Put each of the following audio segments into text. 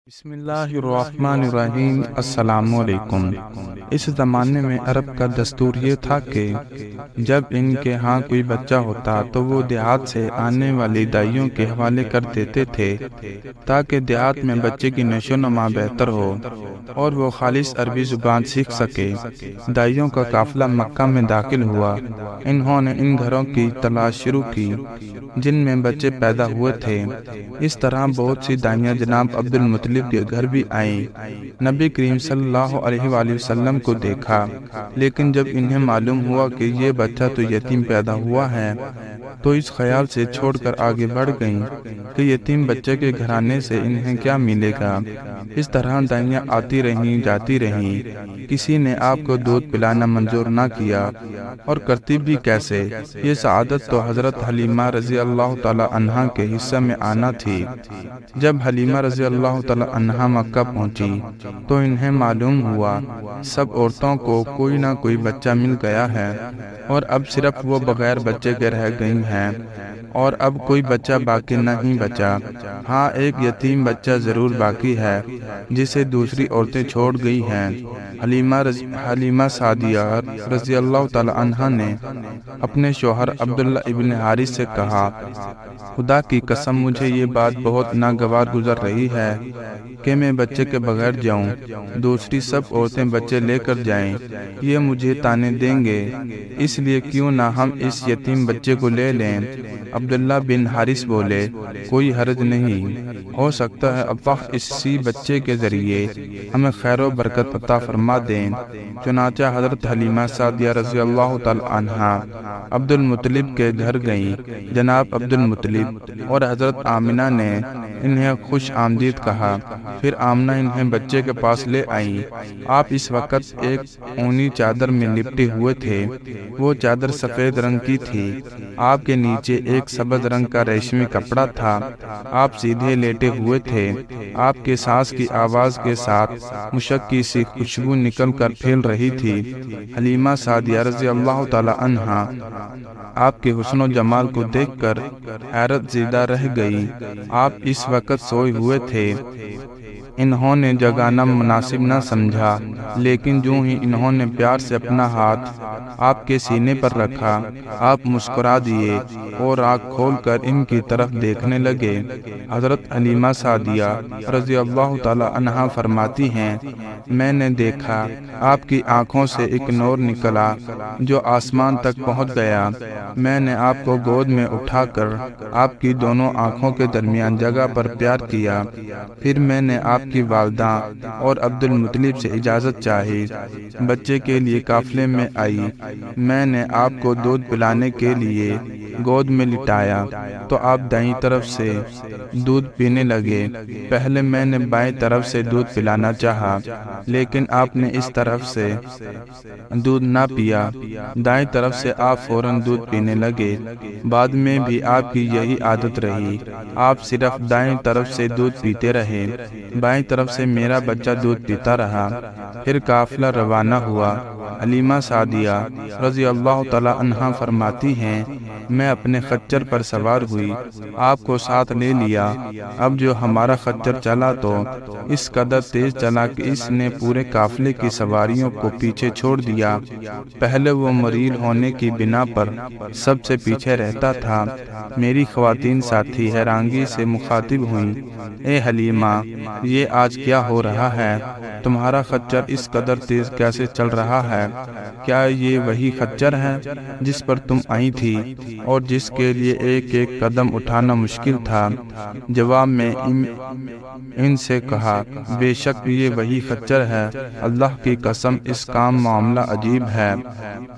بسم اللہ الرحمن الرحیم۔ السلام علیکم۔ اس زمانے میں عرب کا دستور یہ تھا کہ جب ان کے ہاں کوئی بچہ ہوتا تو وہ دیہات سے آنے والی دائیوں کے حوالے کر دیتے تھے تاکہ دیہات میں بچے کی نشو و نما بہتر ہو اور وہ خالص عربی زبان سیکھ سکے۔ دائیوں کا قافلہ مکہ میں داخل ہوا۔ انہوں نے ان گھروں کی تلاش شروع کی جن میں بچے پیدا ہوئے تھے۔ اس طرح بہت سی دائیاں جناب عبد المطلب کے گھر بھی آئیں۔ نبی کریم صلی اللہ علیہ وآلہ وسلم کو دیکھا، لیکن جب انہیں معلوم ہوا کہ یہ بچہ تو یتیم پیدا ہوا ہے تو اس خیال سے چھوڑ کر آگے بڑھ گئیں کہ یتیم بچے کے گھرانے سے انہیں کیا ملے گا۔ اس طرح دائیاں آتی رہیں جاتی رہیں، کسی نے آپ کو دودھ پلانا منظور نہ کیا، اور کرتی بھی کیسے؟ یہ سعادت تو حضرت حلیمہ رضی اللہ تعالی عنہا کے حصہ میں آنا تھی۔ جب حلیمہ رضی اللہ تعالی عنہا مکہ پہنچی تو انہیں معلوم ہوا سب عورتوں کو کوئی نہ کوئی بچہ مل گیا ہے اور اب صرف وہ بغیر بچے کے رہ گئی ہیں، اور اب کوئی بچہ باقی نہیں بچا۔ ہاں، ایک یتیم بچہ ضرور باقی ہے جسے دوسری عورتیں چھوڑ گئی ہیں۔ حلیمہ سعدیہ رضی اللہ تعالی عنہا نے اپنے شوہر عبداللہ ابن حارث سے کہا، خدا کی قسم مجھے یہ بات بہت ناگوار گزر رہی ہے کہ میں بچے کے بغیر جاؤں، دوسری سب عورتیں بچے لے کر جائیں، یہ مجھے طعنے دیں گے، اس لیے کیوں نہ ہم اس یتیم بچے کو لے لیں۔ عبداللہ بن حارث بولے، کوئی حرج نہیں، ہو سکتا ہے اللہ اسی بچے کے ذریعے ہمیں خیر و برکت عطا فرما دیں۔ چنانچہ حضرت حلیمہ سعدیہ رضی اللہ تعالی عنہا عبد المطلب کے گھر گئیں۔ جناب عبد المطلب اور حضرت آمنہ نے انہیں خوش آمدید کہا۔ پھر آمنہ انہیں بچے کے پاس لے آئیں۔ آپ اس وقت ایک اونی چادر میں لپٹے ہوئے تھے، وہ چادر سفید رنگ کی تھی، آپ کے نیچے ایک سبز رنگ کا ریشمی کپڑا تھا، آپ سیدھے لیٹے ہوئے تھے، آپ کے سانس کی آواز کے ساتھ مشک کی سی خوشبو نکل کر پھیل رہی تھی۔ حلیمہ سعدیہ رضی اللہ تعالی عنہا آپ کے حسن و جمال کو دیکھ کر حیرت زدہ رہ گئی۔ آپ اس وقت سوئے ہوئے تھے، انہوں نے جگانا مناسب نہ سمجھا، لیکن جو ہی انہوں نے پیار سے اپنا ہاتھ آپ کے سینے پر رکھا، آپ مسکرا دیے اور آنکھ کھول کر ان کی طرف دیکھنے لگے۔ حضرت حلیمہ سعدیہ رضی اللہ تعالی عنہا فرماتی ہیں، میں نے دیکھا آپ کی آنکھوں سے ایک نور نکلا جو آسمان تک پہنچ گیا۔ میں نے آپ کو گود میں اٹھا کر آپ کی دونوں آنکھوں کے درمیان جگہ پر پیار کیا۔ پھر میں نے آپ کی والدہ اور عبد المطلب سے اجازت چاہی، بچے کے لیے قافلے میں آئی۔ میں نے آپ کو دودھ پلانے کے لیے گود میں لٹایا تو آپ دائیں طرف سے دودھ پینے لگے۔ پہلے میں نے بائیں طرف سے دودھ پلانا چاہا، لیکن آپ نے اس طرف سے دودھ نہ پیا، دائیں طرف سے آپ فوراً دودھ پینے لگے۔ بعد میں بھی آپ کی یہی عادت رہی، آپ صرف دائیں طرف سے دودھ پیتے رہے، بائیں طرف سے میرا بچہ دودھ پیتا رہا۔ پھر قافلہ روانہ ہوا۔ حلیمہ سعدیہ رضی اللہ تعالی عنہا فرماتی ہیں، میں اپنے خچر پر سوار ہوئی، آپ کو ساتھ لے لیا۔ اب جو ہمارا خچر چلا تو اس قدر تیز چلا کہ اس نے پورے قافلے کی سواریوں کو پیچھے چھوڑ دیا۔ پہلے وہ مریل ہونے کی بنا پر سب سے پیچھے رہتا تھا۔ میری خواتین ساتھی حیرانگی سے مخاطب ہوئیں، اے حلیمہ، یہ آج کیا ہو رہا ہے؟ تمہارا خچر اس قدر تیز کیسے چل رہا ہے؟ کیا یہ وہی خچر ہے جس پر تم آئی تھی اور جس کے لیے ایک ایک قدم اٹھانا مشکل تھا؟ جواب میں ان سے کہا، بے شک یہ وہی خچر ہے، اللہ کی قسم اس کا معاملہ عجیب ہے۔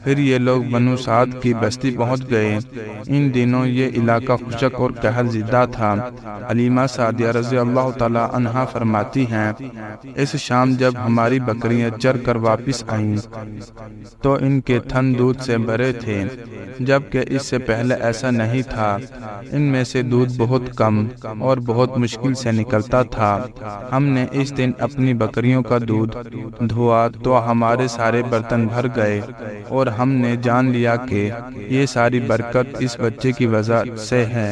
پھر یہ لوگ بنو سعد کی بستی پہنچ گئے۔ ان دنوں یہ علاقہ خشک اور قحط زدہ تھا۔ حلیمہ سعدیہ رضی اللہ تعالی عنہا فرماتی ہیں، اس شام شام جب ہماری بکریاں چر کر واپس آئیں تو ان کے تھن دودھ سے بھرے تھے، جبکہ اس سے پہلے ایسا نہیں تھا۔ ان میں سے دودھ بہت کم اور بہت مشکل سے نکلتا تھا۔ ہم نے اس دن اپنی بکریوں کا دودھ دھوا تو ہمارے سارے برتن بھر گئے، اور ہم نے جان لیا کہ یہ ساری برکت اس بچے کی وجہ سے ہے۔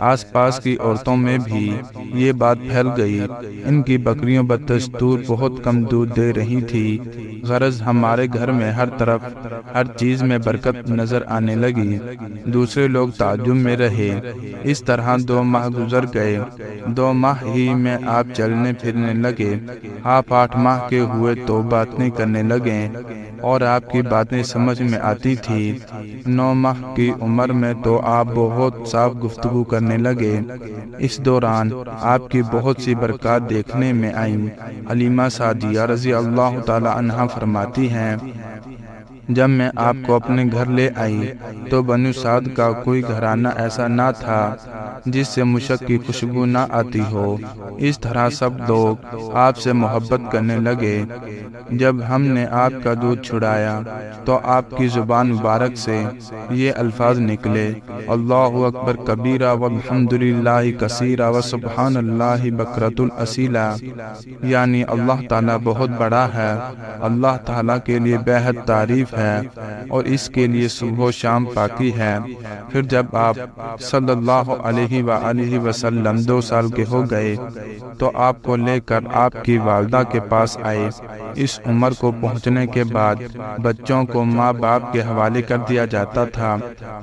آس پاس کی عورتوں میں بھی یہ بات پھیل گئی۔ ان کی بکریاں بدستور بہت کم دودھ دے رہی تھی، غرض ہمارے گھر میں ہر طرف ہر چیز میں برکت نظر آنے لگی۔ دوسرے لوگ تعجب میں رہے۔ اس طرح 2 ماہ گزر گئے۔ 2 ماہ ہی میں آپ چلنے پھرنے لگے۔ آپ 8 ماہ کے ہوئے تو باتیں کرنے لگے اور آپ کی باتیں سمجھ میں آتی تھی۔ 9 ماہ کی عمر میں تو آپ بہت صاف گفتگو کرنے لگے۔ اس دوران آپ کی بہت سی برکات دیکھنے میں آئیں۔ حلیمہ سعدیہ رضی اللہ تعالی عنہا فرماتی ہیں، جب میں آپ کو اپنے گھر لے آئی تو بنو سعد کا کوئی گھرانہ ایسا نہ تھا جس سے مشک کی خوشبو نہ آتی ہو۔ اس طرح سب لوگ آپ سے محبت کرنے لگے۔ جب ہم نے آپ کا دودھ چھڑایا تو آپ کی زبان مبارک سے یہ الفاظ نکلے، اللہ اکبر کبیرہ والحمدللہ کثیرہ وسبحان اللہ بکرۃ الاسیلہ، یعنی اللہ تعالیٰ بہت بڑا ہے، اللہ تعالیٰ کے لیے بے حد تعریف ہے اور اس کے لیے صبح و شام پاکی ہے۔ پھر جب آپ صلی اللہ علیہ وآلہ وسلم 2 سال کے ہو گئے تو آپ کو لے کر آپ کی والدہ کے پاس آئے۔ اس عمر کو پہنچنے کے بعد بچوں کو ماں باپ کے حوالے کر دیا جاتا تھا۔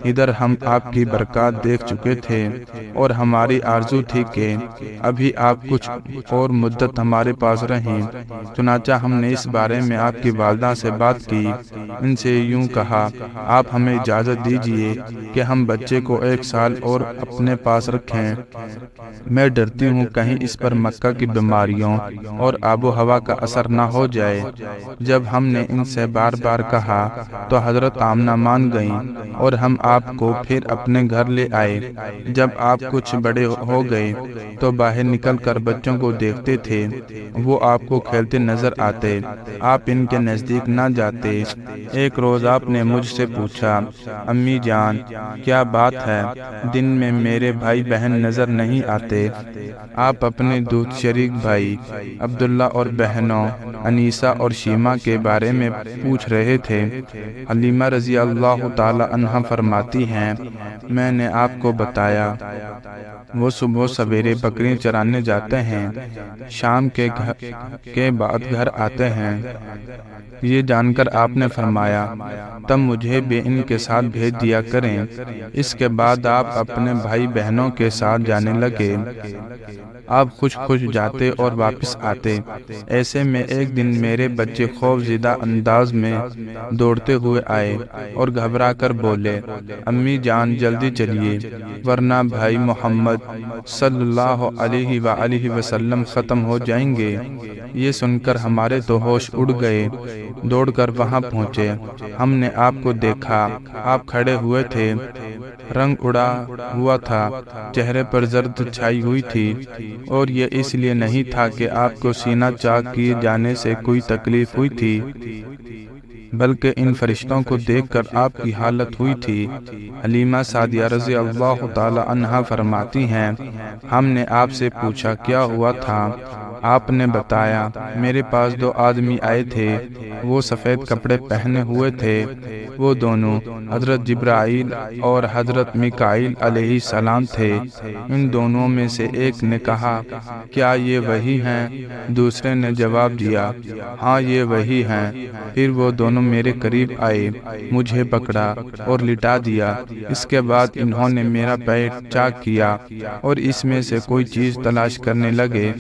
ادھر ہم آپ کی برکات دیکھ چکے تھے اور ہماری آرزو تھی کہ ابھی آپ کچھ اور مدت ہمارے پاس رہیں۔ چنانچہ ہم نے اس بارے میں آپ کی والدہ سے بات کی۔ ان سے یوں کہا، آپ ہمیں اجازت دیجئے کہ ہم بچے کو 1 سال اور اپنے پاس رکھیں۔ میں ڈرتی ہوں کہیں اس پر مکہ کی بیماریوں اور آب و ہوا کا اثر نہ ہو جائے۔ جب ہم نے ان سے بار بار کہا تو حضرت آمنہ مان گئیں اور ہم آپ کو پھر اپنے گھر لے آئے۔ جب آپ کچھ بڑے ہو گئے تو باہر نکل کر بچوں کو دیکھتے تھے، وہ آپ کو کھیلتے نظر آتے، آپ ان کے نزدیک نہ جاتے۔ ایک روز آپ نے مجھ سے پوچھا، امی جان کیا بات ہے، دن میں میرے بھائی بہن نظر نہیں آتے؟ آپ اپنے دودھ شریک بھائی عبداللہ اور بہنوں انیسہ اور شیمہ کے بارے میں پوچھ رہے تھے۔ حلیمہ رضی اللہ تعالی عنہا فرماتی ہیں، میں نے آپ کو بتایا وہ صبح سویرے بکریاں چرانے جاتے ہیں، شام کے بعد گھر آتے ہیں۔ یہ جان کر آپ نے فرمایا، تب مجھے بھی ان کے ساتھ بھیج دیا کریں۔ اس کے بعد آپ اپنے بھائی بہنوں کے ساتھ جانے لگے۔ آپ خوش جاتے اور واپس آتے۔ ایسے میں ایک دن میرے بچے خوف زدہ انداز میں دوڑتے ہوئے آئے اور گھبرا کر بولے، امی جان جلدی چلیے ورنہ بھائی محمد صلی اللہ علیہ وآلہ وسلم ختم ہو جائیں گے۔ یہ سن کر ہمارے تو ہوش اڑ گئے۔ دوڑ کر وہاں پہنچے، ہم نے آپ کو دیکھا، آپ کھڑے ہوئے تھے، رنگ اڑا ہوا تھا، چہرے پر زرد چھائی ہوئی تھی، اور یہ اس لیے نہیں تھا کہ آپ کو سینہ چاک کیے جانے سے کوئی تکلیف ہوئی تھی، بلکہ ان فرشتوں کو دیکھ کر آپ کی حالت ہوئی تھی۔ حلیمہ سعدیہ رضی اللہ تعالی عنہا فرماتی ہیں، ہم نے آپ سے پوچھا کیا ہوا تھا؟ آپ نے بتایا، میرے پاس 2 آدمی آئے تھے، وہ سفید کپڑے پہنے ہوئے تھے، وہ دونوں حضرت جبرائیل اور حضرت میکائیل علیہ السلام تھے۔ ان دونوں میں سے ایک نے کہا، کیا یہ وہی ہیں؟ دوسرے نے جواب دیا، ہاں یہ وہی ہیں۔ پھر وہ دونوں میرے قریب آئے، مجھے پکڑا اور لٹا دیا۔ اس کے بعد انہوں نے میرا پیٹ چاک کیا اور اس میں سے کوئی چیز تلاش کرنے لگے۔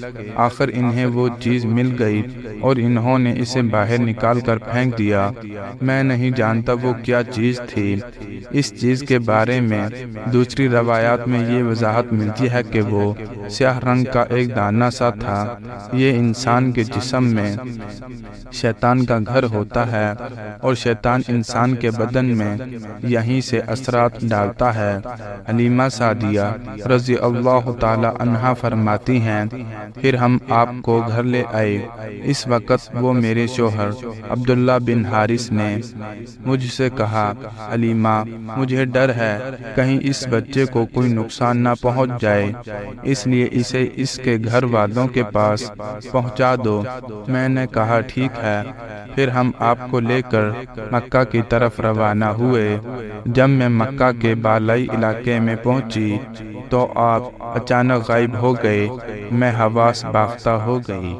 آخر انہیں وہ چیز مل گئی اور انہوں نے اسے باہر نکال کر پھینک دیا۔ میں نہیں جانتا وہ کیا چیز تھی۔ اس چیز کے بارے میں دوسری روایات میں یہ وضاحت ملتی ہے کہ وہ سیاہ رنگ کا ایک دانہ سا تھا۔ یہ انسان کے جسم میں شیطان کا گھر ہوتا ہے اور شیطان انسان کے بدن میں یہیں سے اثرات ڈالتا ہے۔ حلیمہ سعدیہ رضی اللہ تعالی عنہا فرماتی ہیں، پھر ہم آپ کو گھر لے آئے۔ اس وقت وہ میرے شوہر عبداللہ بن حارث نے مجھ سے کہا، حلیمہ مجھے ڈر ہے کہیں اس بچے کو کوئی نقصان نہ پہنچ جائے، اس لیے اسے اس کے گھر والوں کے پاس پہنچا دو۔ میں نے کہا ٹھیک ہے۔ پھر ہم آپ کو لے کر مکہ کی طرف روانہ ہوئے۔ جب میں مکہ کے بالائی علاقے میں پہنچی تو آپ اچانک غائب ہو گئے۔ میں حواس باختہ ہو گئی۔